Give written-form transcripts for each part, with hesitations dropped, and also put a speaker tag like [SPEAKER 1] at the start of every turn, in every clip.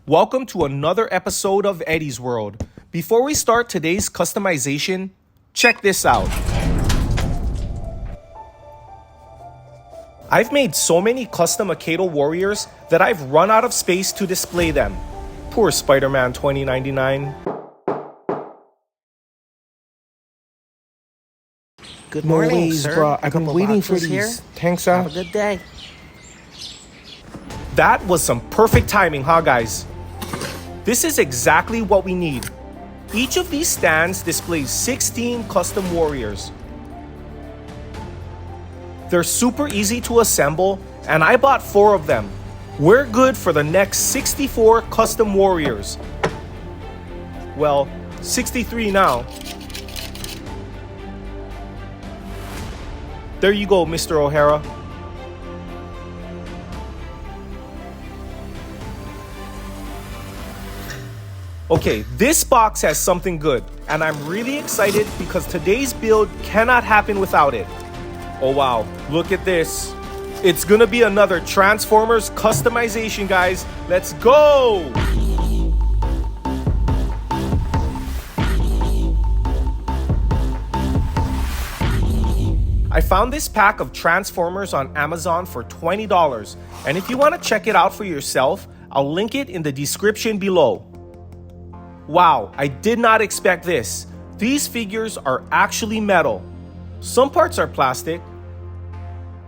[SPEAKER 1] Welcome to another episode of Eddie's World. Before we start today's customization, check this out. I've made so many custom Akedo warriors that I've run out of space to display them. Poor Spider-Man 2099.
[SPEAKER 2] Good morning,
[SPEAKER 1] ways,
[SPEAKER 2] sir.
[SPEAKER 1] bro. I've been waiting for these.
[SPEAKER 2] Here.
[SPEAKER 1] Thanks,
[SPEAKER 2] Have a good day.
[SPEAKER 1] That was some perfect timing, huh, guys? This is exactly what we need. Each of these stands displays 16 custom warriors. They're super easy to assemble, and I bought 4 of them. We're good for the next 64 custom warriors. Well, 63 now. There you go, Mr. O'Hara. Okay, this box has something good, and I'm really excited because today's build cannot happen without it. Oh wow, look at this. It's gonna be another Transformers customization, guys. Let's go! I found this pack of Transformers on Amazon for $20, and if you want to check it out for yourself, I'll link it in the description below. Wow, I did not expect this. These figures are actually metal. Some parts are plastic,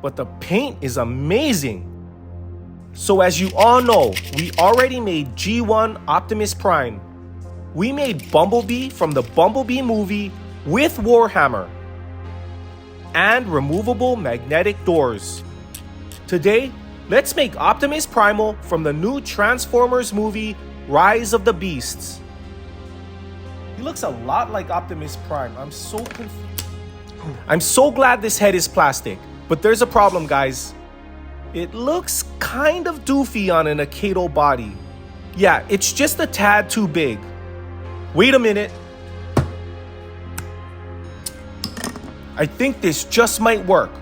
[SPEAKER 1] but the paint is amazing. So as you all know, we already made G1 Optimus Prime. We made Bumblebee from the Bumblebee movie with Warhammer and removable magnetic doors. Today, let's make Optimus Primal from the new Transformers movie Rise of the Beasts. He looks a lot like Optimus Prime. I'm so confused. I'm so glad this head is plastic, but there's a problem, guys. It looks kind of doofy on an Akedo body. Yeah, it's just a tad too big. Wait a minute. I think this just might work.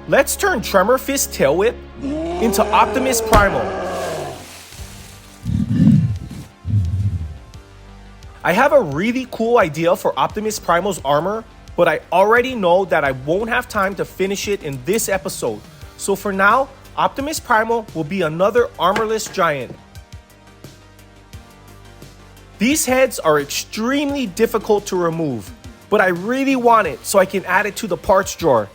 [SPEAKER 1] Let's turn Tremor Fist Tail Whip into Optimus Primal. I have a really cool idea for Optimus Primal's armor, but I already know that I won't have time to finish it in this episode. So for now, Optimus Primal will be another armorless giant. These heads are extremely difficult to remove, but I really want it so I can add it to the parts drawer.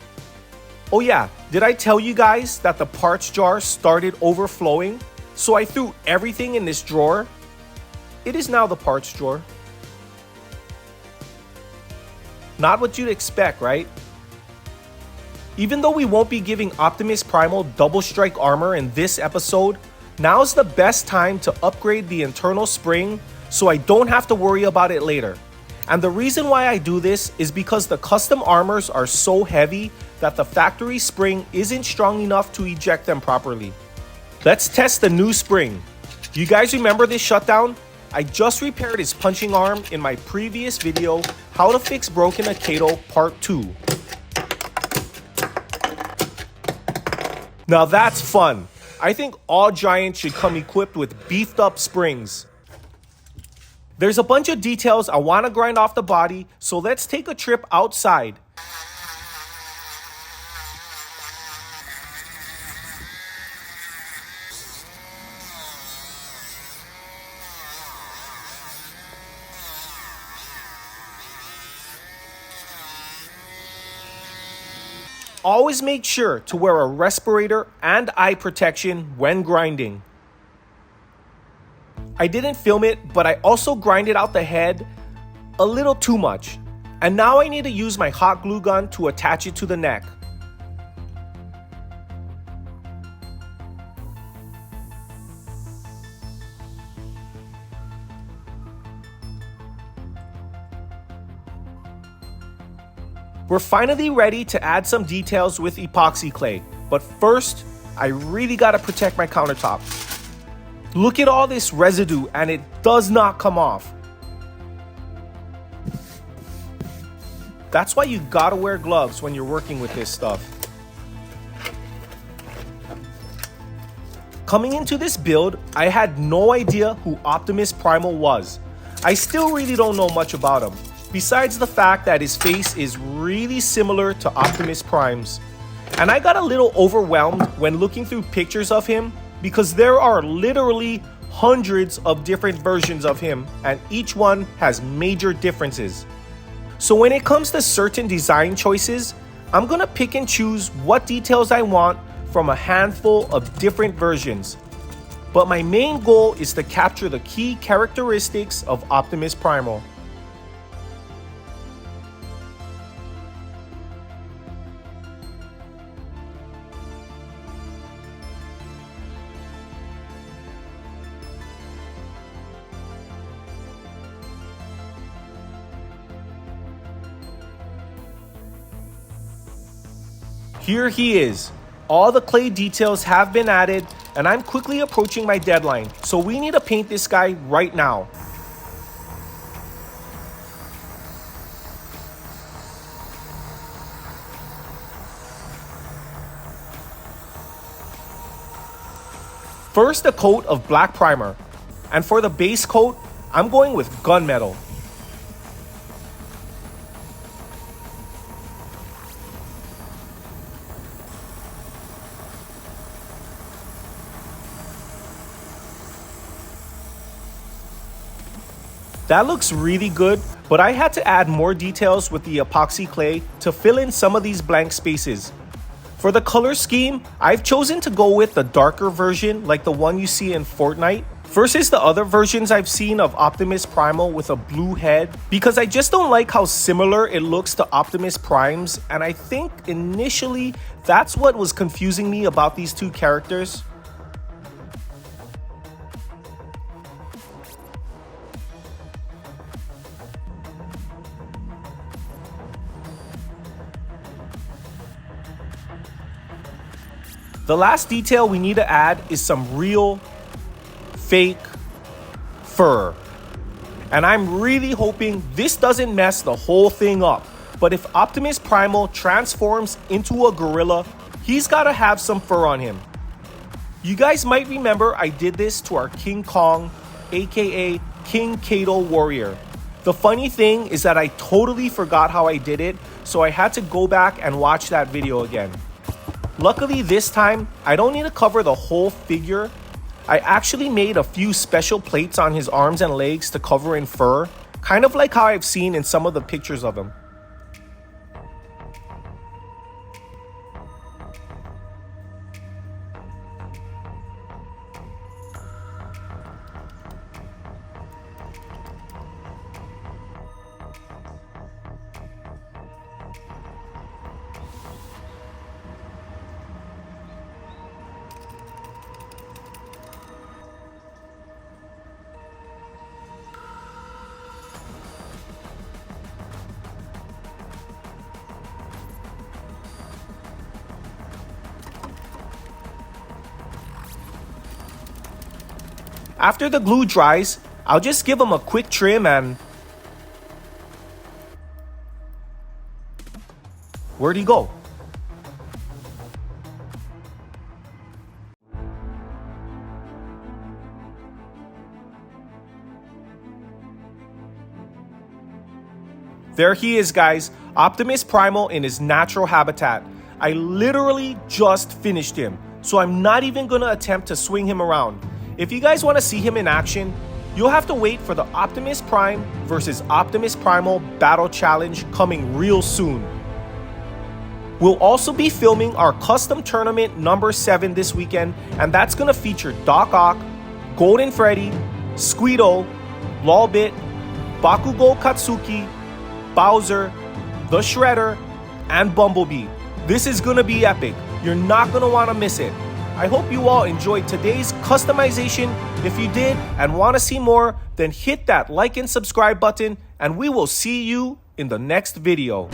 [SPEAKER 1] Oh yeah, did I tell you guys that the parts jar started overflowing? So I threw everything in this drawer. It is now the parts drawer. Not what you'd expect, right? Even though we won't be giving Optimus Primal double strike armor in this episode, now's the best time to upgrade the internal spring so I don't have to worry about it later. And the reason why I do this is because the custom armors are so heavy that the factory spring isn't strong enough to eject them properly. Let's test the new spring. You guys remember this shutdown? I just repaired his punching arm in my previous video, How to Fix Broken Akedo Part 2. Now that's fun. I think all giants should come equipped with beefed up springs. There's a bunch of details I want to grind off the body, so let's take a trip outside. Always make sure to wear a respirator and eye protection when grinding. I didn't film it, but I also grinded out the head a little too much. And now I need to use my hot glue gun to attach it to the neck. We're finally ready to add some details with epoxy clay, but first, I really gotta protect my countertop. Look at all this residue and it does not come off. That's why you gotta wear gloves when you're working with this stuff. Coming into this build, I had no idea who Optimus Primal was. I still really don't know much about him, besides the fact that his face is really similar to Optimus Prime's. And I got a little overwhelmed when looking through pictures of him because there are literally hundreds of different versions of him and each one has major differences. So when it comes to certain design choices, I'm gonna pick and choose what details I want from a handful of different versions. But my main goal is to capture the key characteristics of Optimus Primal. Here he is. All the clay details have been added and I'm quickly approaching my deadline, so we need to paint this guy right now. First, a coat of black primer, and for the base coat, I'm going with gunmetal. That looks really good, but I had to add more details with the epoxy clay to fill in some of these blank spaces. For the color scheme, I've chosen to go with the darker version like the one you see in Fortnite versus the other versions I've seen of Optimus Primal with a blue head because I just don't like how similar it looks to Optimus Prime's, and I think initially that's what was confusing me about these two characters. The last detail we need to add is some real, fake fur. And I'm really hoping this doesn't mess the whole thing up. But if Optimus Primal transforms into a gorilla, he's gotta have some fur on him. You guys might remember I did this to our King Kong, aka King Akedo warrior. The funny thing is that I totally forgot how I did it, so I had to go back and watch that video again. Luckily this time, I don't need to cover the whole figure. I actually made a few special plates on his arms and legs to cover in fur, kind of like how I've seen in some of the pictures of him. After the glue dries, I'll just give him a quick trim and... Where'd he go? There he is, guys. Optimus Primal in his natural habitat. I literally just finished him, so I'm not even gonna attempt to swing him around. If you guys want to see him in action, you'll have to wait for the Optimus Prime versus Optimus Primal Battle Challenge coming real soon. We'll also be filming our custom tournament number 7 this weekend, and that's going to feature Doc Ock, Golden Freddy, Squeedo, Lolbit, Bakugo Katsuki, Bowser, The Shredder, and Bumblebee. This is going to be epic. You're not going to want to miss it. I hope you all enjoyed today's customization. If you did and want to see more, then hit that like and subscribe button, and we will see you in the next video.